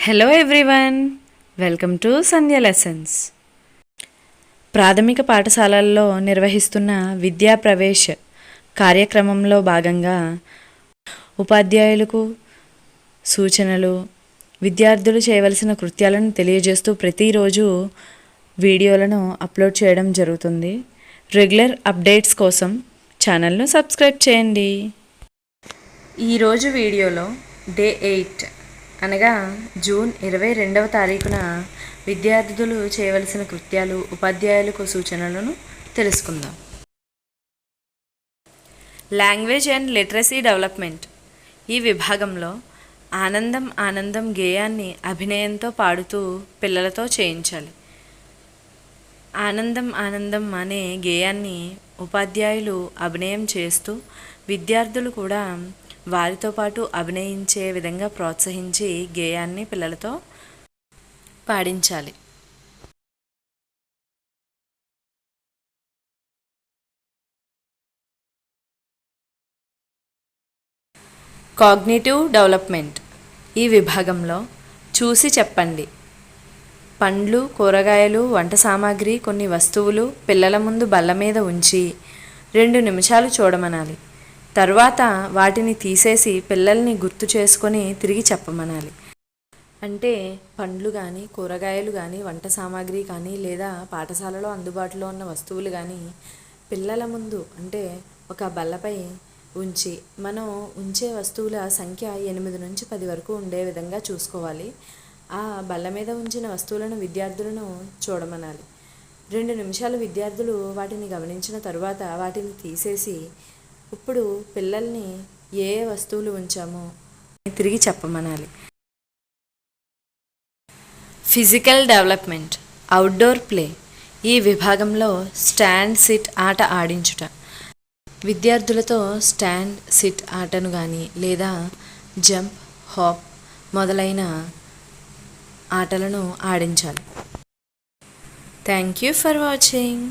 Hello everyone, welcome to Sandhya lessons. ప్రాథమిక పాఠశాలల్లో నిర్వహిస్తున్న విద్యా ప్రవేశ్ కార్యక్రమంలో భాగంగా ఉపాధ్యాయులకు సూచనలు, విద్యార్థులు చేయవలసిన కృత్యాలను తెలియజేస్తూ ప్రతిరోజు వీడియోలను అప్లోడ్ చేయడం జరుగుతుంది. రెగ్యులర్ అప్డేట్స్ కోసం ఛానల్ను సబ్స్క్రైబ్ చేయండి. ఈరోజు వీడియోలో డే 8 అనగా జూన్ 22వ తారీఖున విద్యార్థులు చేయవలసిన కృత్యాలు, ఉపాధ్యాయులకు సూచనలను తెలుసుకుందాం. లాంగ్వేజ్ అండ్ లిటరసీ డెవలప్మెంట్ ఈ విభాగంలో ఆనందం ఆనందం గేయాన్ని అభినయంతో పాడుతూ పిల్లలతో చేయించాలి. ఆనందం ఆనందం అనే గేయాన్ని ఉపాధ్యాయులు అభినయం చేస్తూ విద్యార్థులు కూడా వారితో పాటు అభినయించే విధంగా ప్రోత్సహించి గేయాన్ని పిల్లలతో పాడించాలి. కాగ్నిటివ్ డెవలప్మెంట్ ఈ విభాగంలో చూసి చెప్పండి. పండ్లు, కూరగాయలు, వంట సామాగ్రి, కొన్ని వస్తువులు పిల్లల ముందు బల్ల మీద ఉంచి 2 నిమిషాలు చూడమనాలి. తర్వాత వాటిని తీసేసి పిల్లల్ని గుర్తు చేసుకొని తిరిగి చెప్పమనాలి. అంటే పండ్లు కానీ, కూరగాయలు కానీ, వంట సామాగ్రి కానీ, లేదా పాఠశాలలో అందుబాటులో ఉన్న వస్తువులు కానీ పిల్లల ముందు అంటే ఒక బల్లపై ఉంచి మనం ఉంచే వస్తువుల సంఖ్య 8 నుంచి 10 వరకు ఉండే విధంగా చూసుకోవాలి. ఆ బల్ల మీద ఉంచిన వస్తువులను విద్యార్థులను చూడమనాలి. 2 నిమిషాలు విద్యార్థులు వాటిని గమనించిన తరువాత వాటిని తీసేసి ఇప్పుడు పిల్లల్ని ఏ వస్తువులు ఉంచామో తిరిగి చెప్పమనాలి. ఫిజికల్ డెవలప్మెంట్ అవుట్డోర్ ప్లే ఈ విభాగంలో స్టాండ్ సిట్ ఆట ఆడించుట. విద్యార్థులతో స్టాండ్ సిట్ ఆటను కానీ లేదా జంప్ హాప్ మొదలైన ఆటలను ఆడించాలి. Thank you for watching.